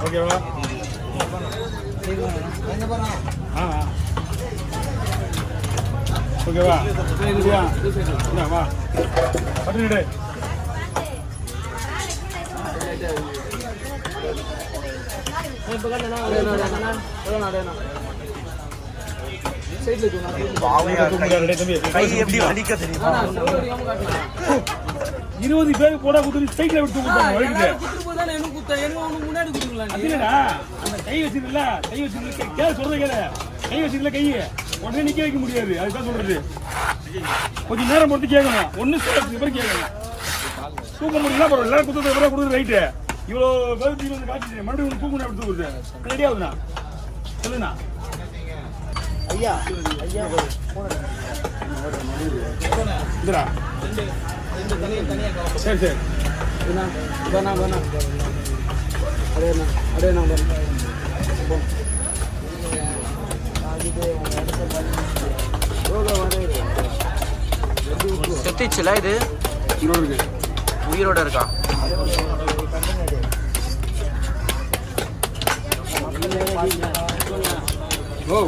ஓகேவா? ஓகேவா? வா பட்டு இருபது பேர் போட குத்து சைக்கிள் விட்டு கை வச்சிருக்கல கை வச்சிருக்க கேள சொல்ற கேள கை வச்சிருக்கல கை உடனே நிக்க வைக்க முடியாது. அதுதான் சொல்றது. கொஞ்சம் நேரம் பொறுத்து கேட்கணும். ஒன்னு பேர் கேட்கணும். தூக்க முடியல பரவாயில்ல. குத்துறது கொடுக்குறது ரைட்டு. இவ்வளோ பேருக்கு வந்து காய்ச்சி மறுபடியும் தூக்கணும் எப்படி தூக்குறது ரெடி ஆகுதுண்ணா சொல்லுண்ணா. ஐயா ஐயா இந்தரா சரி சரி வேணா வேணா அடேண்ணா அடேண்ணா செத்துச்சுல இது உயிரோட இருக்கா? ஓ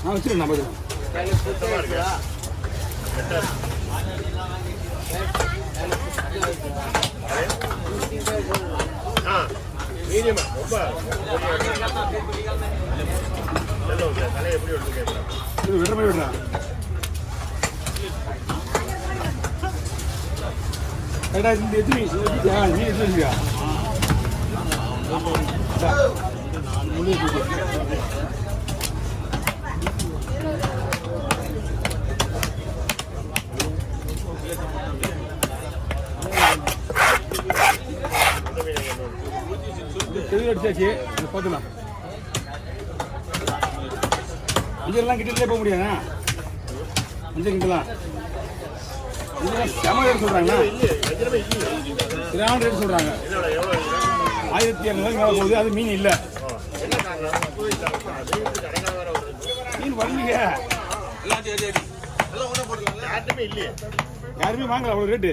வச்சிருக்கேன் பதில் விடுற விடுறா எத்தனை நீ எத்தனையா அடிச்சாச்சு பார்த்துலாம். இதெல்லாம் கிட்டே போக முடியாதா? இந்த கிட்டலாம் இதெல்லாம் செம ரேட் சொல்றாங்களா? ரேட் சொல்றாங்க 1200 போகுது. அது மீன் இல்லை. மீன் வரலீங்க. யாருமே வாங்கல அவ்வளோ ரேட்டு.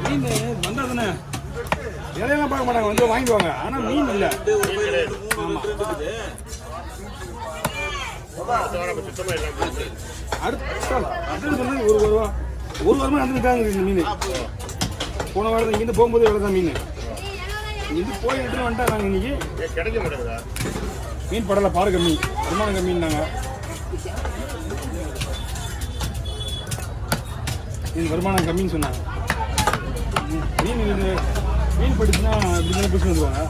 மீன் வந்தாதானே இலையெல்லாம் பார்க்க மாட்டாங்க, வந்து வாங்கிடுவாங்க. ஆனால் மீன் இல்லை. ஒரு வாரமாக நடந்துட்டாங்க இந்த மீன். போன வாரம் இங்கேருந்து போகும்போது எவ்வளோ தான் மீன் இங்கேருந்து போய் எடுத்துட்டு வந்துட்டா. நாங்கள் இன்னைக்கு கிடைக்க மாட்டேங்குதா மீன் படலை. பாரு கம்மி, வருமானம் கம்மின்னாங்க. மீன் வருமானம் கம்மின்னு சொன்னாங்க. மீன் படிச்சுன்னா இப்படி பிடிச்சி வந்துருவாங்க.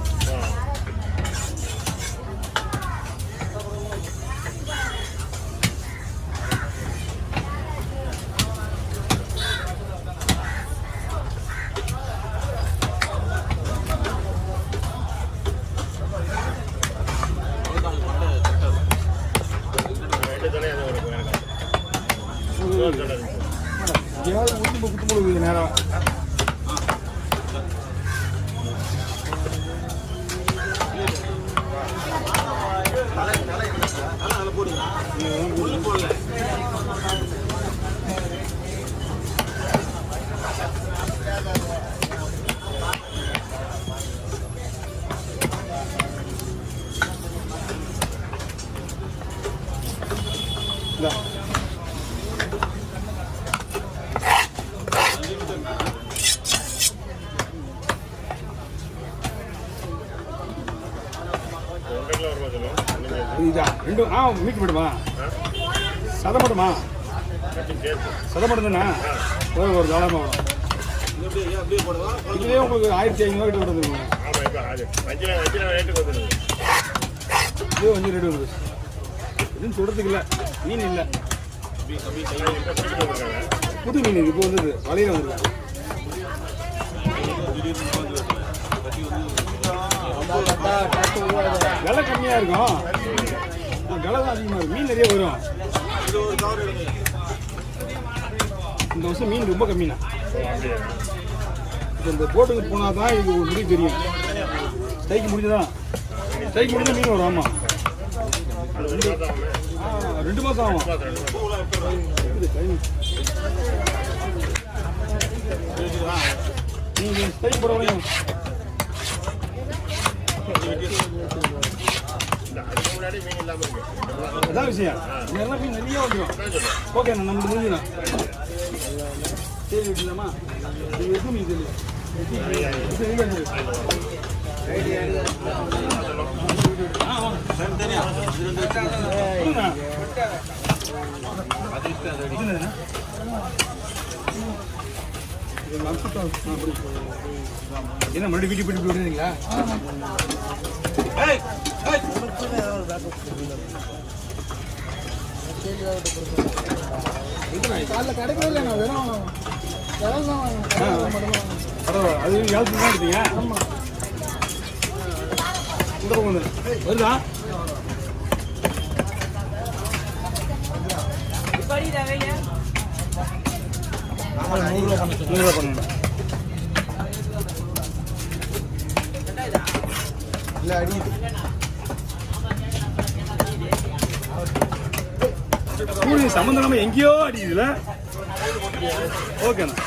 குத்து நேரம் ரெண்டு மீட் பண்ணுமா? சதை மட்டுமா? சதை மட்டும் தானே ஒரு காலமாக இதுலேயே உங்களுக்கு 1500 கிட்ட வந்துருங்க. இது கொஞ்சம் ரேட்டு வருது. எதுவும் சொல்றதுக்கு இல்லை, மீன் இல்லை. புது மீன் இப்போ வந்தது, வலையில வந்துருக்கு. விலை கம்மியாக இருக்கும், விலை தான் அதிகமாக இருக்கும். மீன் நிறைய வரும். இந்த வருஷம் மீன் ரொம்ப கம்மிண்ணா. இப்போ இந்த போட்டுக்கு போனால் தான் இது ஒரு முடிவு தெரியும். ஸ்ட்ரைக்கு முடிஞ்சுதான், ஸ்ட்ரைக் முடிஞ்சா மீன் வரும். ஆமாம், 2 மாதம் ஆகும். நீங்கள் ஸ்ட்ரைக் போட வரையும் அதான் விஷயம். இதெல்லாம் மீன் நிறைய வந்துடும். ஓகேண்ணா, நமக்கு முடிஞ்சுண்ணா. சரி விட்டுலாமா? நீங்கள் எதுவும் மீன் தெரியும். என்ன மறுபடியும் வீட்டுக்கு போயிட்டு விடுறீங்களா? அது யாருக்கு தான் எடுத்தீங்க? வருதா? $100 பண்ணணும். சூரியன் சம்பந்தம் எங்கேயோ அடிக்குதுல. ஓகேண்ணா.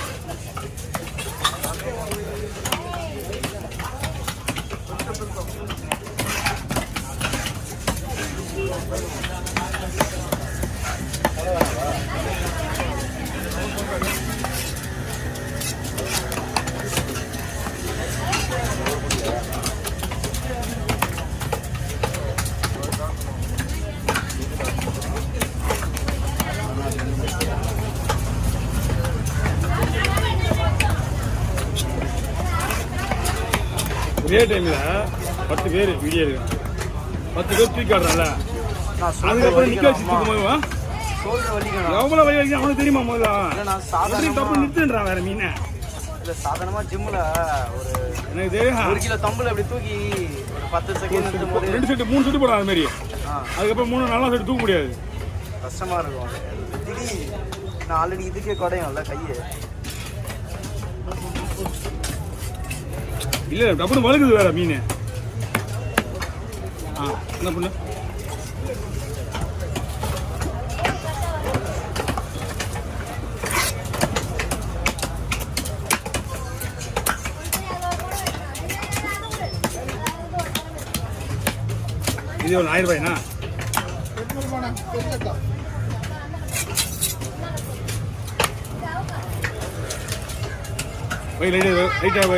ஒரே டைம்ல 10 பேர் வீடியோ எடுக்கிறான். 10 பேர் தூக்கி ஆடுறான்ல, அதுக்கப்புறம் நிக்க வச்சு தூக்கும் போது எவ்வளவு வழி வரைக்கும் அவனுக்கு தெரியுமா? முதல்ல தப்பு நிறுத்துன்றான் வேற மீனை. சாதாரணமா ஜிம்ல ஒரு எனக்கு தெரியும் 1 கிலோ தம்புல அப்படி தூக்கி ஒரு 10 செகண்ட் 2 செட் 3 செட் போடுறான். அது மாதிரி அதுக்கப்புறம் 3 4 செட் தூக்க முடியாது, கஷ்டமா இருக்கும். திடீர் நான் ஆல்ரெடி இதுக்கே குறையும்ல கையை. இல்ல டப்புனு வழுகுது வேற மீன். என்ன பண்ணு? இது ஒரு 1000 ரூபாய்னா?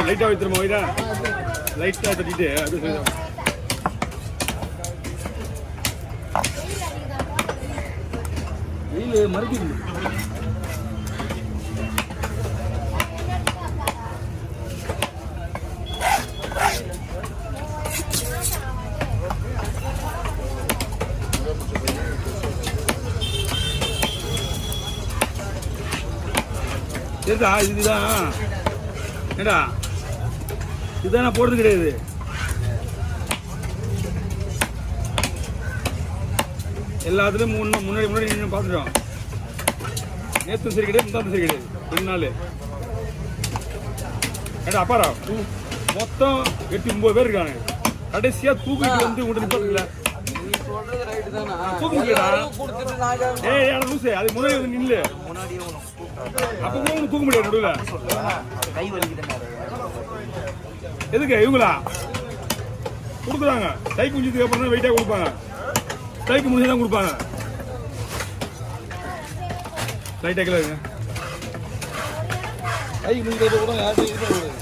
லைட்டா வைத்திருமா? வைடா லைட்டா தட்டிட்டு அது வெயில் மறுக்குது. சரிதா, இதுதான் ஏடா, இதுதான் நான் போடுறது கிடையாது. எல்லாத்துலையும் முன்னாடி நின்று பார்த்துட்டோம். நேற்று சரி கிடையாது, முந்தாந்து சரி கிடையாது, 2 நாள். ஏடா அப்பாரா மொத்தம் 8-9 பேர் இருக்காங்க. கடைசியா தூக்கிட்டு வந்து உங்கள்கிட்ட நிப்பாட்டுல தூக்க முடியலடா. ஏய் யாரும் லூசு, அது முன்னாடி வந்து நில்லு. அப்போ தூக்க முடியாது நடுவில். எதுக்கு இவங்களா கொடுக்குறாங்க? டைக்கு முடிஞ்சதுக்கு அப்புறம் தான் வெயிட்டாக கொடுப்பாங்க. டைக்கு முடிஞ்சு தான் கொடுப்பாங்க. லைட்டாக கிலோ டைக்கு முடிஞ்சது கூட யார்கிட்ட